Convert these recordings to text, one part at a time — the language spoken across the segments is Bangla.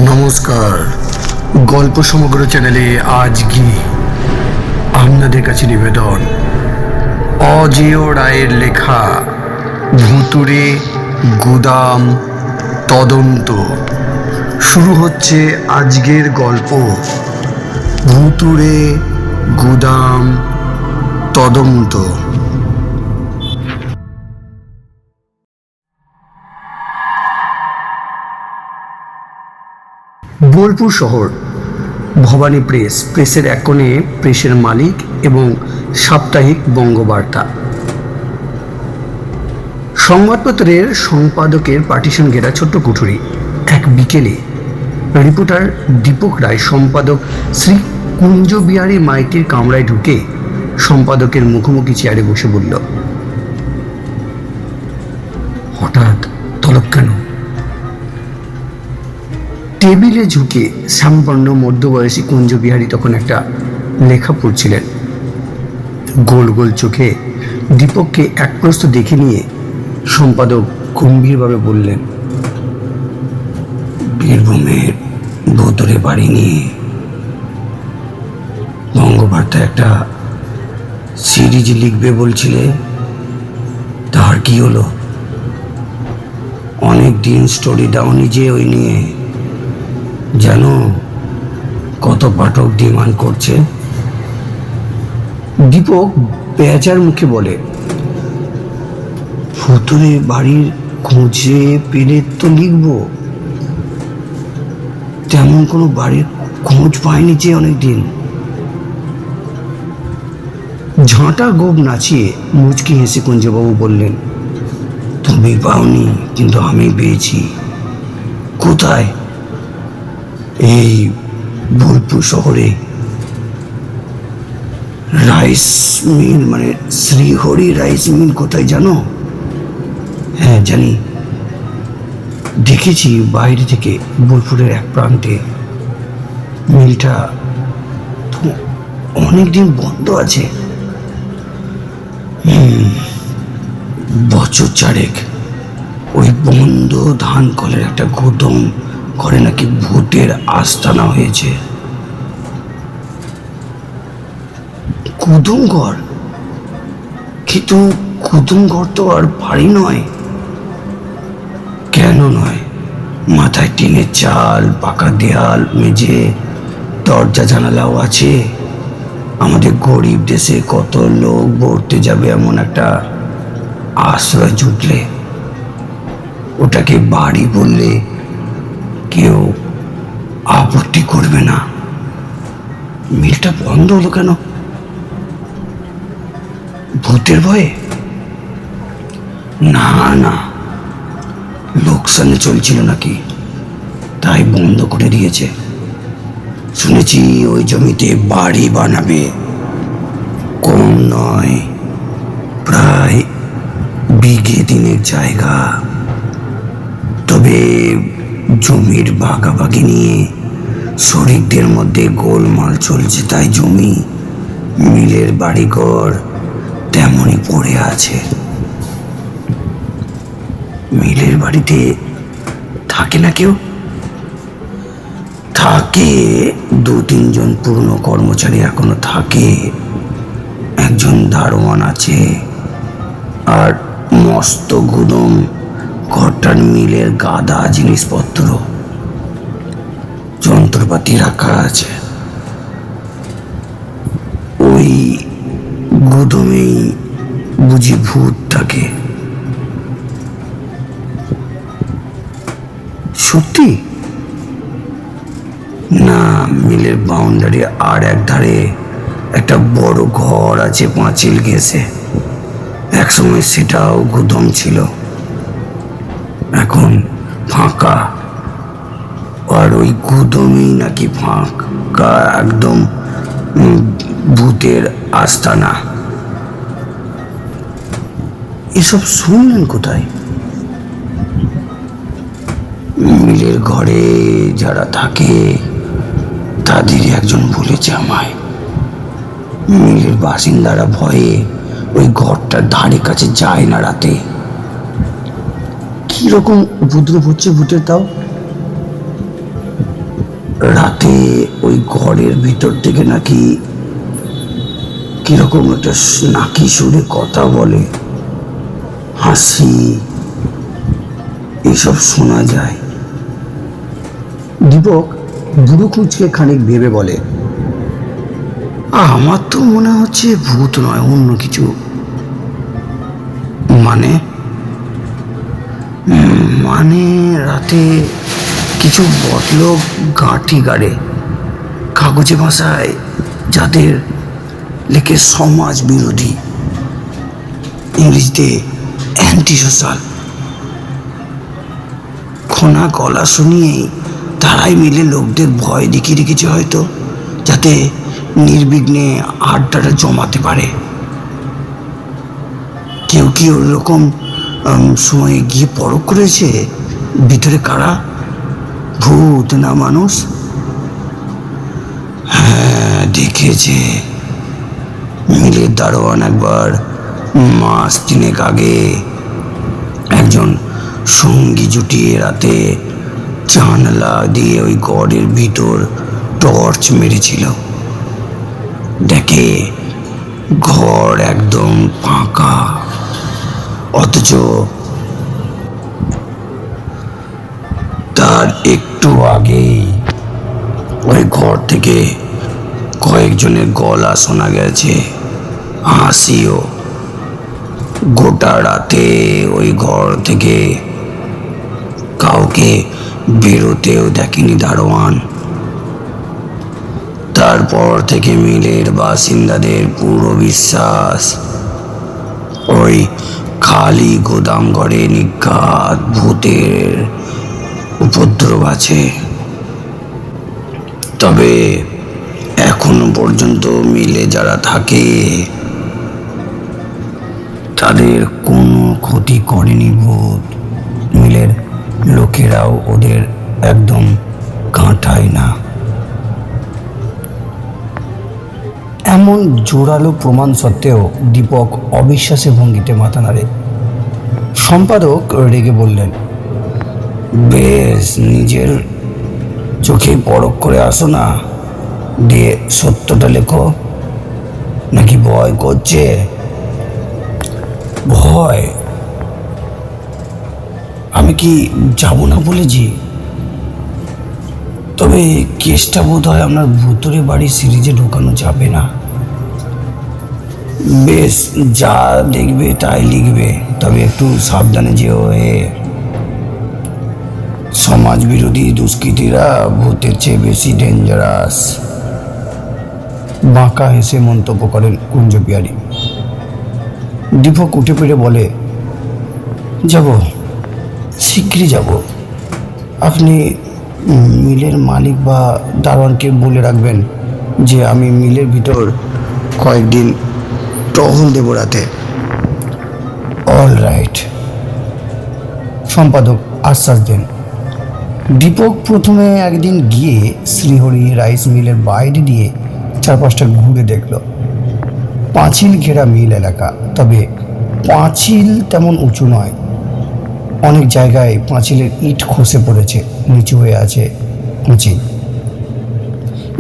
নমস্কার। গল্প সমগ্র চ্যানেলে আজকে আপনাদের কাছে নিবেদন অজেয় রায়ের লেখা ভুতুড়ে গুদাম তদন্ত। শুরু হচ্ছে আজকের গল্প ভুতুড়ে গুদাম তদন্ত। বোলপুর শহর, ভবানী প্রেসের এক কোণে প্রেসের মালিক এবং সাপ্তাহিক বঙ্গবার্তা। সংবাদপত্রের সম্পাদকের পার্টিশন ঘেরা ছোট্ট কুঠুরি। এক বিকেলে রিপোর্টার দীপক রায় সম্পাদক শ্রী কুঞ্জবিহারী মাইতির কামরায় ঢুকে সম্পাদকের মুখোমুখি চেয়ারে বসে বলল, হঠাৎ তলব কেন? টেবিলে ঝুঁকে শ্যামবর্ণ মধ্যবয়সী কুঞ্জবিহারী তখন একটা লেখা পড়ছিলেন। গোল গোল চোখে দীপককে এক প্রস্ত দেখে নিয়ে সম্পাদক গম্ভীরভাবে বললেন, বীরভূমের ভুতুড়ে বাড়ি নিয়ে বঙ্গবার্তা একটা সিরিজ লিখবে বলছিলে, তার কি হলো? অনেক দিন স্টোরি দাওনি যে ওই নিয়ে, জানো কত পাঠক ডিমান্ড করছে? দীপক বেচার মুখে বলে, ভুতুড়ে বাড়ির খুঁজে পেলে তো লিখব, তেমন কোনো বাড়ির খোঁজ পায়নি যে অনেকদিন। ঝাঁটা গোপ নাচিয়ে মুচকি হেসে কুঞ্জবাবু বললেন, তুমি পাওনি কিন্তু আমি পেয়েছি। কোথায়? এই বোলপুর শহরে রাইস মিল, মানে শ্রীহরি রাইস মিল কোথায় জানো? হ্যাঁ জানি, দেখেছি বাইরে থেকে বোলপুরের এক প্রান্তে। মিলটা তো অনেকদিন বন্ধ আছে, বছর চারেক। ওই বন্ধ ধান কলের একটা গুদাম ঘরে নাকি ভূতের আস্তানা হয়েছে। কুদুম ঘর? কিন্তু কুদুম ঘর তো আর বাড়ি নয়। কেন নয়? মাথায় টিনের চাল, পাকা দেয়াল, মেঝে, দরজা জানালাও আছে। আমাদের গরিব দেশে কত লোক পড়তে যাবে এমন একটা আশ্রয় জুটলে ওটাকে বাড়ি বললে কেউ আপত্তি করবে না। মিলটা বন্ধ হলো কেন? ভূতের ভয়ে? না না, লোকসানে চলছিল নাকি, তাই বন্ধ করে দিয়েছে। শুনেছি ওই জমিতে বাড়ি বানাবে, কম নয়, প্রায় বিঘে দিনের জায়গা। তবে জমির ভাগাভাগি নিয়ে শরিকদের মধ্যে গোলমাল চলছে, তাই জমি, মিলের বাড়িঘর তেমনই পড়ে আছে। মিলের বাড়িতে থাকে না কেউ? থাকে, 2-3 জন পুরনো কর্মচারী এখনো থাকে, একজন দারোয়ান আছে, আর মস্ত গুদম ঘরটার মিলের গাদা জিনিসপত্র, যন্ত্রপাতি রাখা আছে। ওই গুদমেই বুঝি ভূত থাকে। সত্যি? না, মিলের বাউন্ডারি আর এক ধারে একটা বড় ঘর আছে পাঁচিল ঘেঁষে। একসময় সেটাও গুদম ছিল, এখন ফাঁকা। আর ওই গুদমই নাকি ফাঁকা, একদম ভূতের আস্তানা। এসব শুনলেন কোথায়? মিলের ঘরে যারা থাকে তাদেরই একজন বলেছে আমায়। মিলের বাসিন্দারা ভয়ে ওই ঘরটার ধারে কাছে যায় না রাতে। কি রকম উপদ্রব হচ্ছে ভূতের তাও? রাতে ওই ঘরের ভিতর থেকে নাকি কিরকম একটা নাকি সুরে কথা বলে, হাসি, এসব শোনা যায়। দীপক বুড়ো কুচকে খানিক ভেবে বলে, আমার তো মনে হচ্ছে ভূত নয়, অন্য কিছু। মানে মানে রাতে কিছু বদলোক গাঁঠি গাড়ে কাগজে ভাষায়, যাদের লেখে সমাজ বিরোধী, ইংরেজিতে অ্যান্টি সোশ্যাল। খোনা গলা শুনিয়েই তারাই মিলে লোকদের ভয় দেখিয়ে রেখেছে হয়তো, যাতে নির্বিঘ্নে আড্ডাটা জমাতে পারে। কেউ কি ওরকম সময়ে গিয়ে পরখ করেছে ভিতরে কারা, ভূত না মানুষ? হ্যাঁ, দেখেছে। মিলের দারোয়ান একবার মাস 3 আগে একজন সঙ্গী জুটিয়ে রাতে জানলা দিয়ে ওই গড়ের ভিতর টর্চ মেরেছিল। দেখে ঘর একদম ফাঁকা, অথচ তার একটু আগেই ওই ঘর থেকে কয়েকজনের গলা শোনা গেছে, হাসিও। গোটা রাতে ওই ঘর থেকে কাউকে বেরোতেও দেখেনি দারোয়ান। তারপর থেকে মিলের বাসিন্দাদের পুরো বিশ্বাস ওই খালি গোদাম ঘরে নিঘাত ভূতের উপদ্রব আছে। তবে এখনো পর্যন্ত মিলে যারা থাকে তাদের কোনো ক্ষতি করেনি ভূত। মিলের লোকেরাও ওদের একদম কাঁটায় না। এমন জোরালো প্রমাণ সত্ত্বেও দীপক অবিশ্বাসে ভঙ্গিতে মাথা নাড়ে। সম্পাদক রেগে বললেন, বেশ, নিজের চোখে পরখ করে আসো না, দিয়ে সত্যটা লেখো। নাকি ভয় করছে? ভয়? আমি কি যাব না বলেছি? তবে কেসটা বোধ হয় আপনার ভুতুরে বাড়ি সিরিজে ঢোকানো যাবে না। বেশ, যা দেখবে তাই লিখবে, তবে একটু সাবধানে যেও। সমাজ বিরোধী দুষ্কৃতীরা ভূতের চেয়ে বেশি ডেঞ্জারাস। বাঁকা হেসে মন্তব্য করেন কুঞ্জ বিহারী। দীপক উঠে পেরে বলে, যাব, শীঘ্রই যাব। আপনি মিলের মালিক বা দারোয়ানকে বলে রাখবেন যে আমি মিলের ভিতর কয়েকদিন টহল দেব রাতে। অল রাইট, সম্পাদক আশ্বাস দেন। দীপক প্রথমে একদিন গিয়ে শ্রীহরি রাইস মিলের বাইরে দিয়ে চারপাশটা ঘুরে দেখল। পাঁচিল ঘেরা মিল এলাকা, তবে পাঁচিল তেমন উঁচু নয়। অনেক জায়গায় পাঁচিলের ইট খসে পড়েছে, নিচু হয়ে আছে পাঁচিল।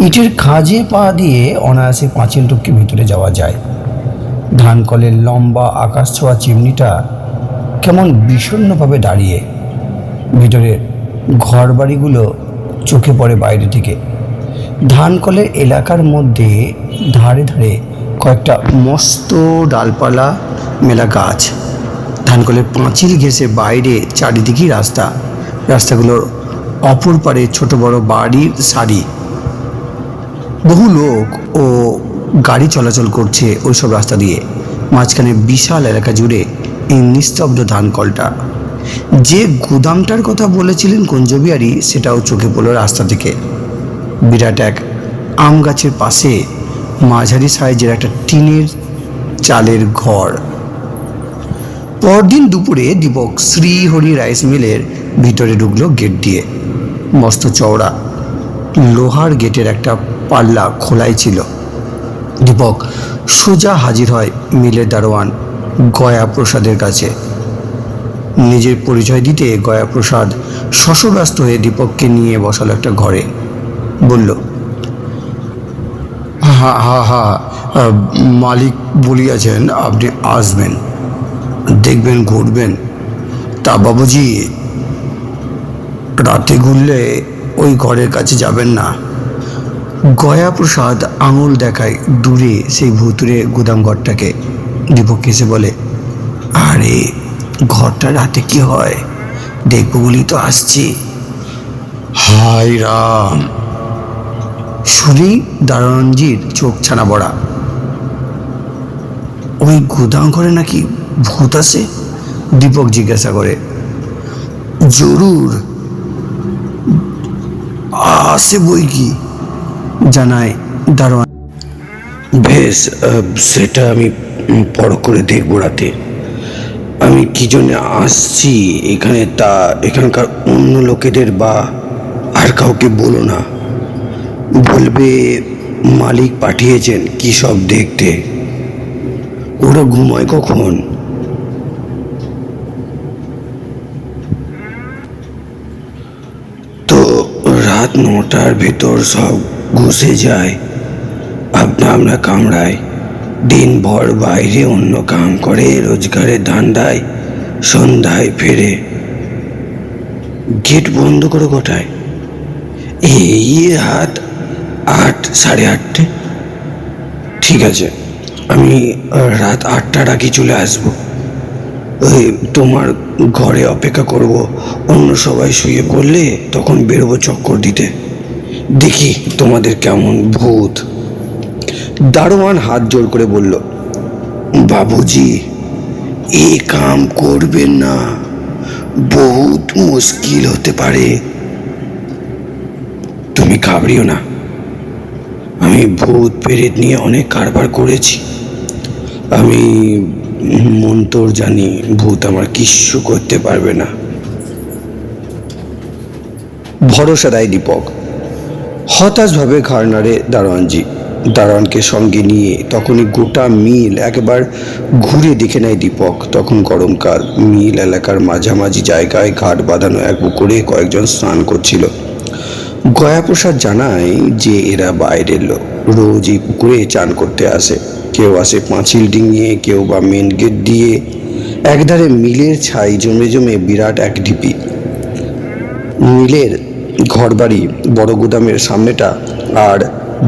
ইটের খাঁজে পা দিয়ে অনায়াসে পাঁচিল টপকে ভিতরে যাওয়া যায়। ধানকলের লম্বা আকাশ ছোঁয়া চিমনিটা কেমন বিষণ্ণভাবে দাঁড়িয়ে। ভিতরের ঘর বাড়িগুলো চোখে পড়ে বাইরে থেকে। ধানকলের এলাকার মধ্যে ধারে ধারে কয়েকটা মস্ত ডালপালা মেলা গাছ। ধানকলের পাঁচিল ঘেঁষে বাইরে চারিদিকেই রাস্তা। রাস্তাগুলোর অপর পারে ছোট বড় বাড়ির সারি। বহু লোক ও গাড়ি চলাচল করছে ওইসব রাস্তা দিয়ে। মাঝখানে বিশাল এলাকা জুড়ে এই নিস্তব্ধ ধানকলটা। যে গুদামটার কথা বলেছিলেন কুঞ্জ বিহারী, সেটাও চোখে পড়ল রাস্তা থেকে। বিরাট এক আম গাছের পাশে মাঝারি সাইজের একটা টিনের চালের ঘর। পরদিন দুপুরে দীপক শ্রীহরি রাইস মিলের ভিতরে ঢুকলো গেট দিয়ে। মস্ত চওড়া লোহার গেটের একটা পাল্লা খোলাই ছিল। দীপক সোজা হাজির হয় মিলের দারোয়ান গয়া প্রসাদের কাছে। নিজের পরিচয় দিতে গয়া প্রসাদ শশব্যস্ত হয়ে দীপককে নিয়ে বসালো একটা ঘরে। বলল, হ্যাঁ হ্যাঁ হ্যাঁ, মালিক বলিয়াছেন আপনি আসবেন, দেখবেন ঘুরবেন। তা বাবুজি, রাতে ঘুরলে ওই ঘরের কাছে যাবেন না। গয়াপ্রসাদ আঙুল দেখায় দূরে সেই ভুতুরে গুদাম ঘরটাকে। দীপক এসে বলে, আরে ঘরটা রাতে কি হয় দেখবো বলি তো আসছি। হাই রাম! শুনি দারোয়ানজির চোখ ছানা বড়া। ওই গুদাম ঘরে নাকি ভূত আছে? দীপক জিজ্ঞাসা করে। জরুর আছে বই কি, জানায় দারোয়ান। বেশ, সেটা আমি পর করে দেখবো রাতে। আমি কি জন্য আসছি এখানে তা এখানকার অন্য লোকেদের বা আর কাউকে বলো না। বলবে মালিক পাঠিয়েছেন কি সব দেখতে। ওরা ঘুমায় কখন? তো রাত 9টার ভেতর সব ঘুষে যায় আমরা কামড়ায়। দিনভর বাইরে অন্য কাম করে, রোজগারের ধান্দায় সন্ধ্যায় ফেরে। গেট বন্ধ করো কটায়? এই রাত 8, 8:30। ঠিক আছে, আমি রাত 8টার আগে চলে আসবো। ওই তোমার ঘরে অপেক্ষা করব। অন্য সবাই শুয়ে পড়লে তখন বেরোবো চক্কর দিতে, দেখি তোমাদের কেমন ভূত। দারোয়ান হাত জোর করে বলল, বাবুজি এ কাম করবেন না, বহুত মুশকিল হতে পারে। তুমি ঘাবড়িও না, আমি ভূত প্রেত নিয়ে অনেক কারবার করেছি। আমি মন্তর জানি, ভূত আমার কিচ্ছু করতে পারবে না। ভরসা দেয় দীপক। হতাশভাবে ঘাড় নাড়ে দারোয়ানজি। দারোয়ানকে সঙ্গে নিয়ে তখনই গোটা মিল একবার ঘুরে দেখে নেয় দীপক। তখন গরমকাল। মিল এলাকার মাঝামাঝি জায়গায় ঘাট বাঁধানো এক পুকুরে কয়েকজন স্নান করছিল। গয়াপ্রসাদ জানায় যে এরা বাইরের লোক, রোজ এই পুকুরে চান করতে আসে। কেউ আসে পাঁচিল ডিঙিয়ে, কেউ বা মেন গেট দিয়ে। একধারে মিলের ছাই জমে জমে বিরাট এক ঢিপি। মিলের ঘরবাড়ি, বড় গুদামের সামনেটা আর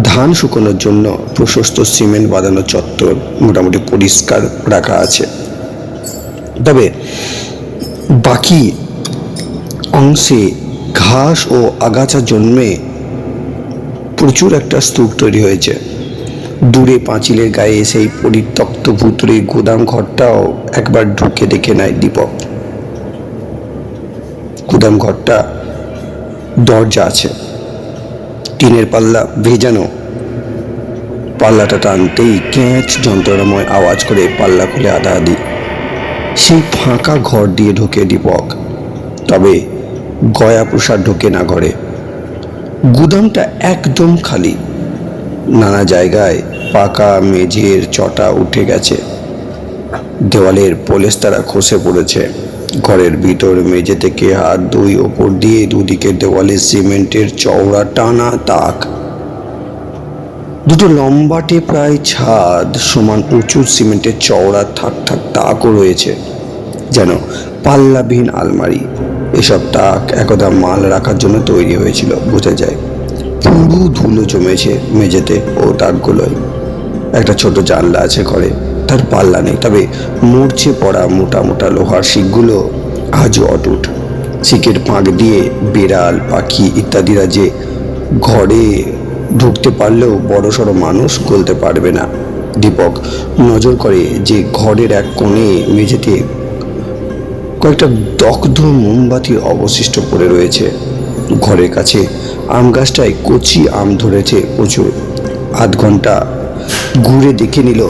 ধান শুকোনোর জন্য প্রশস্ত সিমেন্ট বাঁধানো চত্বর মোটামুটি পরিষ্কার রাখা আছে। তবে বাকি অংশে ঘাস ও আগাছা জন্মে প্রচুর একটা স্তূপ তৈরি হয়েছে। দূরে পাঁচিলের গায়ে সেই পরিত্যক্ত ভুতুরে গুদাম ঘরটাও একবার ঢুকে দেখে নেয় দীপক। গুদাম ঘরটা দরজা আছে, টিনের পাল্লা ভেজানো। পাল্লাটা টানতেই ক্যাঁচ যন্ত্রণাময় আওয়াজ করে পাল্লা খুলে আধাআধি সেই ফাঁকা ঘর দিয়ে ঢোকে দীপক। তবে গয়াপ্রসাদ ঢোকে না ঘরে। গুদামটা একদম খালি। নানা জায়গায় পাকা মেঝের চটা উঠে গেছে, দেওয়ালের পলেস্তারা খসে পড়েছে। ঘরের ভিতর মেঝে থেকে হাত দুই ওপর দিয়ে দুদিকে দেওয়ালে সিমেন্টের চওড়া টানা তাক। দুটো লম্বাটে প্রায় ছাদ সমান উঁচু সিমেন্টের চওড়া থাক থাক তাকও রয়েছে, যেন পাল্লাবিহীন আলমারি। এসব তাক একদা মাল রাখার জন্য তৈরি হয়েছিল বোঝা যায়। পুরো ধুলো জমেছে মেঝেতে ও তাকগুলোয়। একটা ছোট জানলা আছে ঘরে, তার পাল্লা নেই, তবে মূর্ছে পড়া মোটা মোটা লোহার শিকগুলো আজও অটুট। শিকের ফাঁক দিয়ে বিড়াল, পাখি ইত্যাদিরা যে ঘরে ঢুকতে পারলেও বড় সড়ো মানুষ গলতে পারবে না। দীপক নজর করে যে ঘরের এক কোণে মেঝেতে কয়েকটা দগ্ধ মোমবাতির অবশিষ্ট পড়ে রয়েছে। ঘরের কাছে আম গাছটায় কচি আম ধরেছে প্রচুর। আধ ঘন্টা ঘুরে দেখে নিল।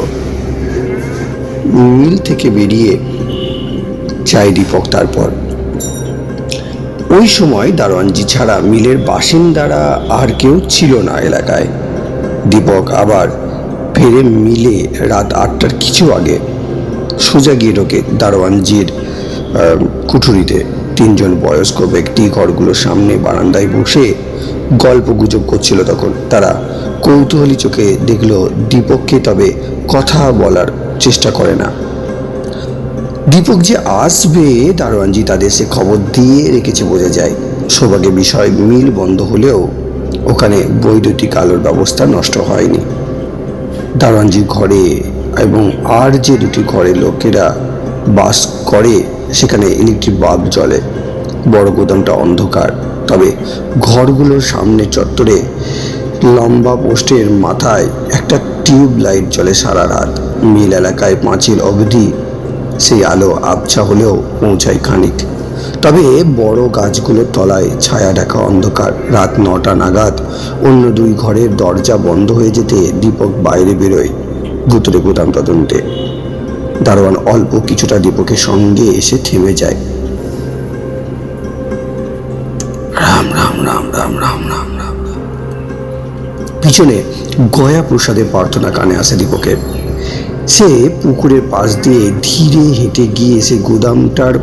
মিল থেকে বেরিয়ে যায় দীপক। তারপর ওই সময় দারোয়ানজি ছাড়া মিলের বাসিন্দারা আর কেউ ছিল না এলাকায়। দীপক আবার ফেরে মিলে রাত 8টার কিছু আগে। সোজা গিয়ে ঢোকে দারোয়ানজির কুঠুরিতে। তিনজন বয়স্ক ব্যক্তি ঘরগুলোর সামনে বারান্দায় বসে গল্প গুজব করছিল। তখন তারা কৌতূহলী চোখে দেখলো দীপককে, তবে কথা বলার চেষ্টা করে না। দীপক যে আসবে দারোয়ানজি তাদের সে খবর দিয়ে রেখেছে বোঝা যায়। সৌভাগ্যে বিষয় মিল বন্ধ হলেও ওখানে বৈদ্যুতিক আলোর ব্যবস্থা নষ্ট হয়নি। দারোয়ানজির ঘরে এবং আর যে দুটি ঘরে লোকেরা বাস করে সেখানে ইলেকট্রিক বাল্ব জ্বলে। বড় গোদামটা অন্ধকার, তবে ঘরগুলোর সামনে চত্বরে লম্বা পোস্টের মাথায় একটা টিউব লাইট জ্বলে সারা রাত। মিল এলাকায় পাঁচিল অবধি সেই আলো আবছা হলেও পৌঁছায় খানিক, তবে বড় গাছগুলোর তলায় ছায়া ঢাকা অন্ধকার। রাত 9টা নাগাদ অন্য দুই ঘরের দরজা বন্ধ হয়ে যেতে দীপক বাইরে বেরোয় ভুতুরে গোদাম তদন্তে। দারোয়ান অল্প কিছুটা দীপকের সঙ্গে এসে থেমে যায়। রাম রাম রাম রাম রাম রাম রাম। পিছনে গয়া প্রসাদের প্রার্থনা কানে আসে দীপকের। সে পুকুরের পাশ দিয়ে ধীরে হেঁটে গিয়ে সে গোদামটার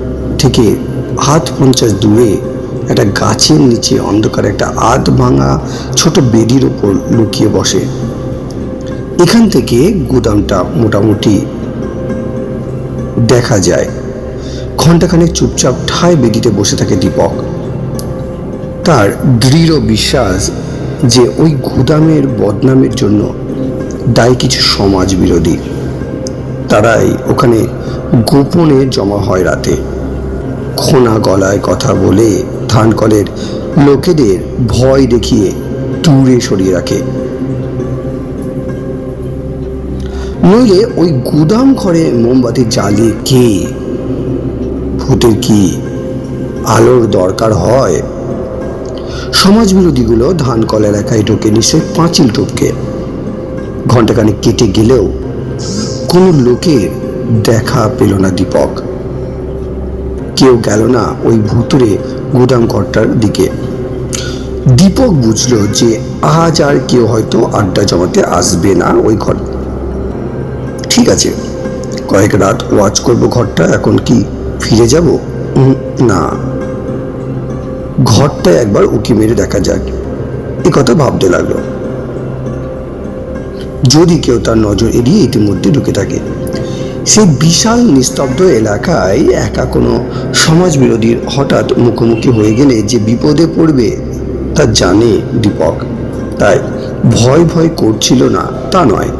থেকে হাত 50 দূরে একটা গাছের নিচে অন্ধকার একটা আধ ভাঙা ছোট বেদির ওপর লুকিয়ে বসে। এখান থেকে গোদামটা মোটামুটি দেখা যায়। ঘণ্টাখানেক চুপচাপ ঠায় বেদিতে বসে থাকে দীপক। তার দৃঢ় বিশ্বাস যে ওই গোদামের বদনামের জন্য দায়ী কিছু সমাজ বিরোধী। তারাই ওখানে গোপনে জমা হয় রাতে, খোনা গলায় কথা বলে ধানকলের লোকেদের ভয় দেখিয়ে দূরে সরিয়ে রাখে। নইলে ওই গুদাম ঘরে মোমবাতি জ্বালিয়ে কে? ভূতের কি আলোর দরকার হয়? সমাজ বিরোধীগুলো ধানকল এলাকায় ঢুকে নিশ্চয় পাঁচিল টপকে। ঘণ্টাখানেক কেটে গেলেও কোনো লোকের দেখা পেল না দীপক। কেউ গেল না ওই ভুতুরে গুদাম ঘরটার দিকে। দীপক বুঝলো যে আজ আর কেউ হয়তো আড্ডা জমাতে আসবে না ওই ঘর। ঠিক আছে, কয়েক রাত ওয়াচ করবো ঘরটা। এখন কি ফিরে যাব? না, ঘরটা একবার উকি মেরে দেখা যাক, এ কথা ভাবতে লাগলো। যদি কেউ তার নজর এড়িয়ে ইতিমধ্যে ঢুকে থাকে। সেই বিশাল নিস্তব্ধ এলাকায় একা কোনো সমাজ বিরোধীর হঠাৎ মুখোমুখি হয়ে গেলে যে বিপদে পড়বে তা জানে দীপক। তাই ভয় ভয় করছিল না তা নয়,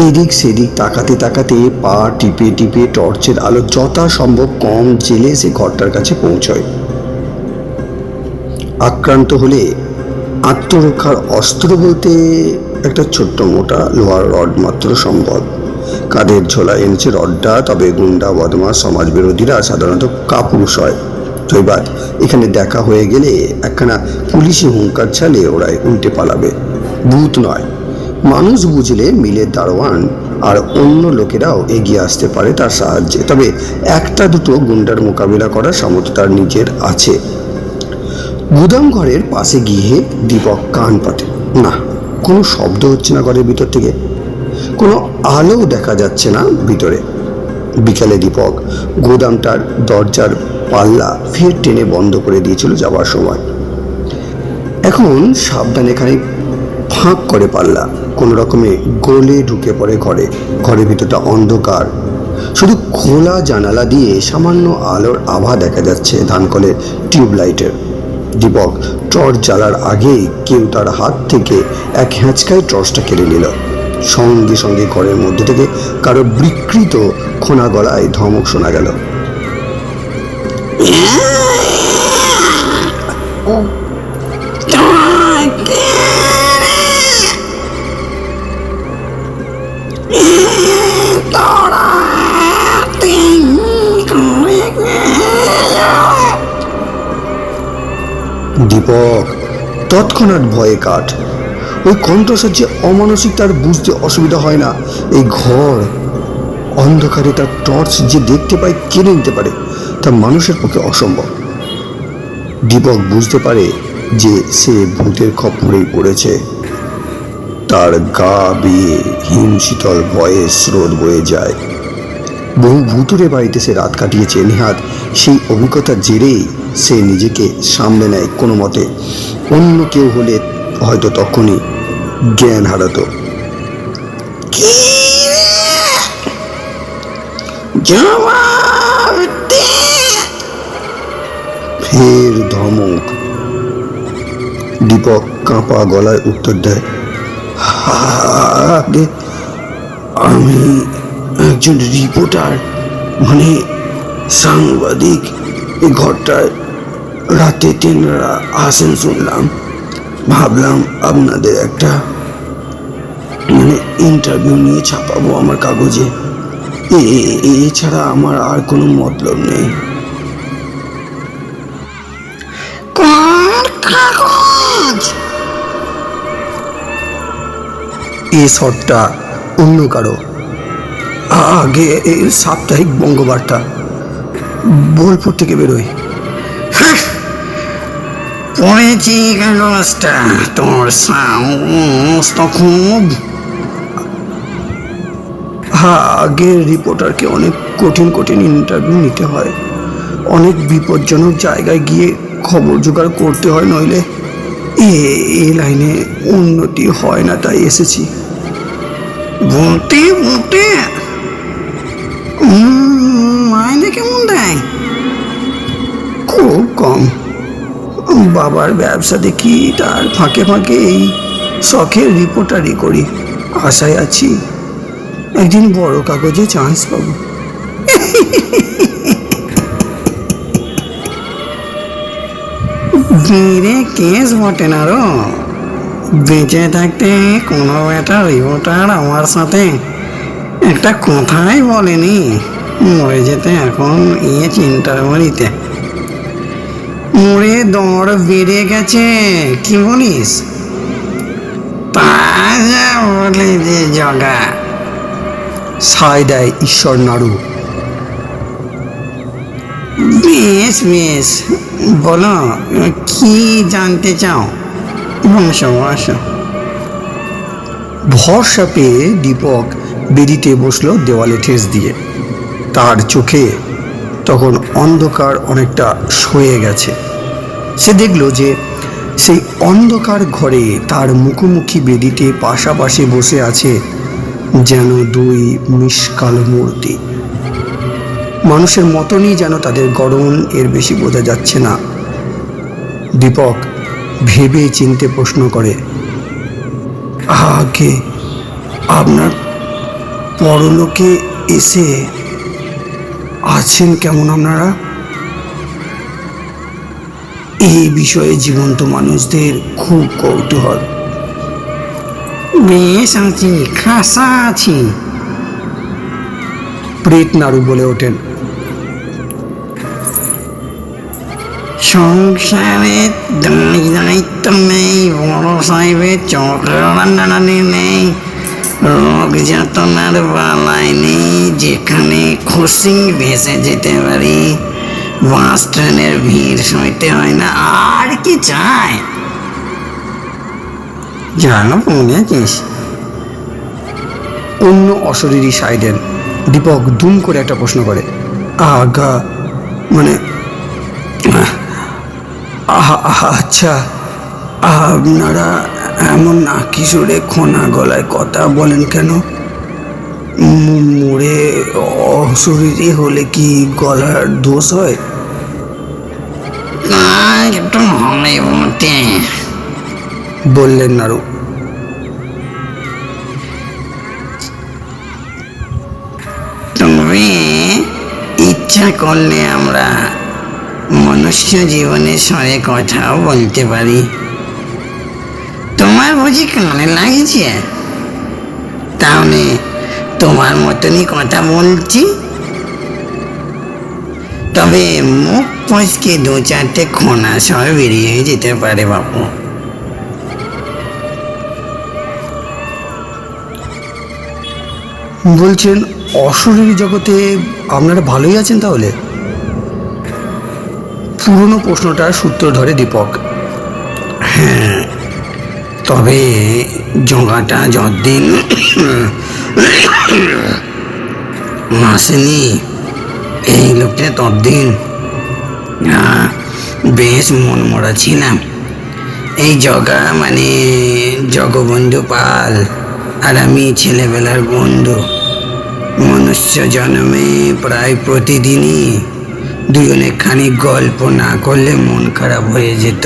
এদিক সেদিক তাকাতে তাকাতে পা টিপে টিপে টর্চের আলো যথাসম্ভব কম জেলে সে ঘরটার কাছে পৌঁছয়। আক্রান্ত হলে আত্মরক্ষার অস্ত্র বলতে একটা ছোট্ট মোটা লোহার রড মাত্র সম্ভব। কাঁধের ঝোলা এনেছে রডটা, তবে গুন্ডা বদমাশ সমাজ বিরোধীরা সাধারণত কাপুরুষ হয়। জয়বাদ এখানে দেখা হয়ে গেলে একখানা পুলিশি হুঙ্কার ছালে ওরাই উল্টে পালাবে। ভূত নয়, মানুষ বুঝলে মিলের দারোয়ান আর অন্য লোকেরাও এগিয়ে আসতে পারে তার সাহায্যে। তবে একটা দুটো গুন্ডার মোকাবিলা করার সামর্থ্য তার নিজের আছে। গুদাম ঘরের পাশে গিয়ে দীপক কান পাতে। না, কোনো শব্দ হচ্ছে না ঘরের ভিতর থেকে, কোনো আলো দেখা যাচ্ছে না ভিতরে। বিকালে দীপক গোদামটার দরজার পাল্লা ফের টেনে বন্ধ করে দিয়েছিল যাবার সময়। এখন সাবধানে খানিক ফাঁক করে পাল্লা, কোনো রকমে গলে ঢুকে পড়ে ঘরে। ঘরের ভিতরটা অন্ধকার, শুধু খোলা জানালা দিয়ে সামান্য আলোর আভা দেখা যাচ্ছে ধানকলের টিউবলাইটের। দীপক টর্চ জ্বালার আগে কেউ তার হাত থেকে এক হ্যাঁচকায় টর্চটা কেড়ে নিল। সঙ্গে সঙ্গে ঘরের মধ্যে থেকে কারো বিকৃত খোনা গলায় ধমক শোনা গেল। দীপক তৎক্ষণাৎ ভয়ে কাঠ। ওই কণ্ঠস্বর যে অমানসিক তার বুঝতে অসুবিধা হয় না। এই ঘর অন্ধকারে তার টর্চ যে দেখতে পায়, কেড়ে নিতে পারে, তা মানুষের পক্ষে অসম্ভব। দীপক বুঝতে পারে যে সে ভূতের খপ্পরেই পড়েছে। তার গা বেয়ে হিমশীতল ভয়ের স্রোত বয়ে যায়। বহু ভুতুরে বাড়িতে সে রাত কাটিয়েছে। নেহাত সেই অভিজ্ঞতার জেরেই সে নিজেকে সামলে নেয় কোনো মতে। অন্য কেউ হলে হয়তো তখনই জ্ঞান হারাতো। ফের ধমক। দীপক কাঁপা গলায় উত্তর দেয়, আমি একজন রিপোর্টার, মানে সাংবাদিক। এই ঘরটায় রাতে তেনারা আসেন শুনলাম, ভাবলাম আপনাদের একটা মানে ইন্টারভিউ নিয়ে ছাপাবো আমার কাগজে। এছাড়া আমার আর কোনো মতলব নেই। এই শটটা অন্য কারো। আগে এই সাপ্তাহিক বঙ্গবার্তা, বোলপুর থেকে বেরোয়। পড়েছি কাগজটা, তোর সাহস তো খুব। আগের রিপোর্টারকে অনেক কঠিন কঠিন ইন্টারভিউ নিতে হয়, অনেক বিপজ্জনক জায়গায় গিয়ে খবর জোগাড় করতে হয়, নইলে এই লাইনে উন্নতি হয় না, তাই এসেছি। বলতে বলতে মাইনে কেমন দেয়? খুব কম। বাবার ব্যবসা দেখি, তার ফাঁকে ফাঁকে এই শখের রিপোর্টারি করি। আশায় আছি একদিন বড় কাগজে চান্স পাবো। মেরে কেস বটে না রো, বেঁচে থাকতে কোনো একটা রিপোর্টার আমার সাথে একটা কথাই বলেনি। মরে যেতে এখন চিন্তার বাড়িতে মরে দর বেড়ে গেছে, কি বলিস? তা বলে যে জগা সায় দেয় ঈশ্বর নাড়ু। বেশ বেশ, বলো কি জানতে চাও? বসো বসো। ভরসা পেয়ে দীপক বেদিতে বসলো দেওয়ালে ঠেস দিয়ে। তার চোখে তখন অন্ধকার অনেকটা সয়ে গেছে। সে দেখল যে সেই অন্ধকার ঘরে তার মুখোমুখি বেদিতে পাশাপাশি বসে আছে যেন দুই মিষ্কাল মূর্তি। মানুষের মতনই যেন তাদের গড়ন, এর বেশি বোঝা যাচ্ছে না। দীপক ভেবে চিনতে প্রশ্ন করে, আগে আপনার পরলোকে এসে আছেন কেমন আপনারা? এই বিষয়ে জীবন্ত মানুষদের খুব কৌতূহল। বেশ আছি, খাসা আছি, প্রেত নাড়ু বলে ওঠেন। সংসারে দায়িত্ব নেই, বড় সাহেবের চক্রানি নেই, রোগ যাতনার বালাই নেই, যেখানে খুশি ভেসে যেতে পারি, বাস ট্রেনের ভিড় সইতে হয় না, আর কি চাই? জানো বুঝেছিস? অন্য অশরীরী সাই দেন। দীপক দুম করে একটা প্রশ্ন করে, আগা মানে আচ্ছা, আপনারা এমন নাকি সুরে খোনা গলায় কথা বলেন কেন? মরে অশরীরী হলে কি গলার দোষ হয়? একটু হবে বটে, বললেন নাড়ু। তবে ইচ্ছা করলে আমরা মনুষ্য জীবনের স্বরে কথাও বলতে পারি। তোমার বুঝি কানে লাগছে? তাহলে তোমার মতনই কথা বলছি, তবে মুখ ফসকে দু চারটে খোনা স্বর বেরিয়ে যেতে পারে বাপু। বলছেন অশরীরী জগতে আপনারা ভালোই আছেন তাহলে? পুরনো প্রশ্নটার সূত্র ধরে দীপক। হ্যাঁ, তবে জগাটা যতদিন আসেনি এই লোকটা ততদিন? বেশ মন মরা ছিলাম। এই জগা মানে জগবন্ধু পাল আর আমি ছেলেবেলার বন্ধু। মনুষ্য জন্মে প্রায় প্রতিদিনই দুজনে খানিক গল্প না করলে মন খারাপ হয়ে যেত।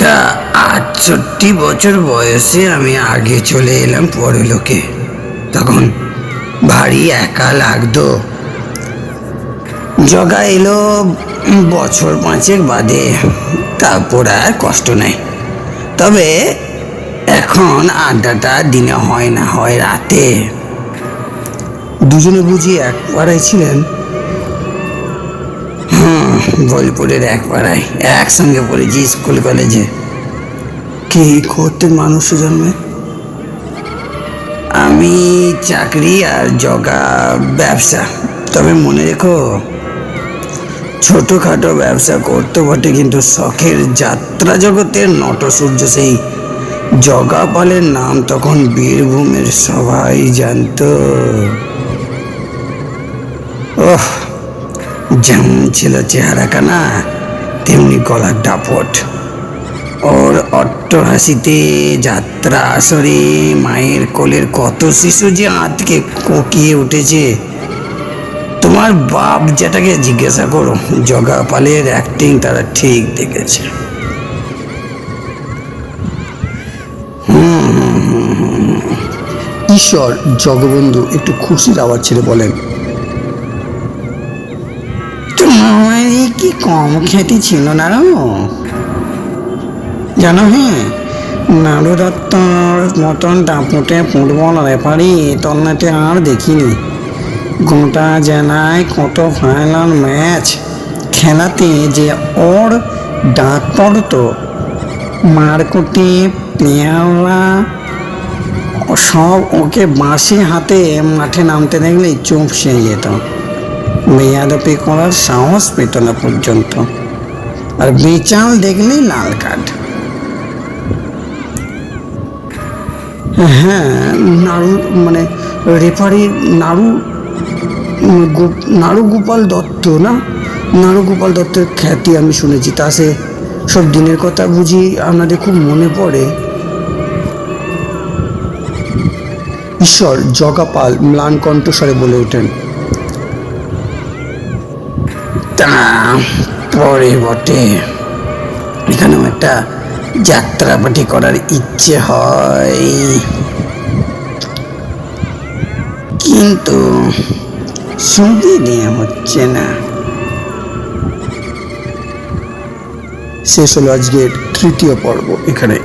তা 68 বছর বয়সে আমি আগে চলে এলাম পরলোকে। তখন ভারী একা লাগতো। জগা এলো বছর 5 বাদে, তারপর আর কষ্ট নাই। তবে এখন আড্ডাটা দিনে হয় না, হয় রাতে। দুজনে বুঝি এক পাড়ায় ছিলেন? বোলপুরের এক পাড়ায় একসঙ্গে পড়েছি স্কুল কলেজে। কি করতেন মানুষ জন্মে? আমি চাকরি আর জগা ব্যবসা। তবে মনে রেখো, ছোটখাটো ব্যবসা করতে বটে, কিন্তু শখের যাত্রা জগতের নটসূর্য সেই জগা পালের নাম তখন বীরভূমের সবাই জানতো। ওহ, যেমন ছিল চেহারাখানা তেমনি গলার দাপট। ওর অট্টহাসিতে যাত্রা আসরে মায়ের কোলের কত শিশু যে আঁতকে কোকিয়ে উঠেছে। তোমার বাপ যেটাকে জিজ্ঞাসা করো, জগা পালের অ্যাক্টিং তারা ঠিক দেখেছে। ঈশ্বর, জগবন্ধু একটু খুশির আওয়াজ ছেড়ে বলেন। তোমার কি কম খ্যাতি ছিল না জানো? নাড়ু দত্তর মতন দাপুটে ফুটবল রেফারি তন্নাতে আর দেখিনি। গোটা জেলায় কত ফাইনাল ম্যাচ খেলাতে যে ওর ডাক পড়তো, মারকুটি পেয়ারা সব ওকে বাঁশি হাতে মাঠে নামতে দেখলেই চুপসে যেত। বেয়াদপি করার সাহস পেত না পর্যন্ত। আর বেচাল দেখলেই লাল কার্ড। হ্যাঁ, নাড়ু মানে রেফারি নাড়ু গোপাল দত্ত না? নাড়ু গোপাল দত্তের খ্যাতি আমি শুনেছি। তা সে সব দিনের কথা বুঝি আপনাদের খুব মনে পড়ে? ঈশ্বর, জগা পাল ম্লান কণ্ঠস্বরে বলে ওঠেন। তা পরে বটে, এখানেও একটা যাত্রাপাটি করার ইচ্ছে হয়, কিন্তু সুবিধে হচ্ছে না। শেষ হলো আজকের তৃতীয় পর্ব। এখানে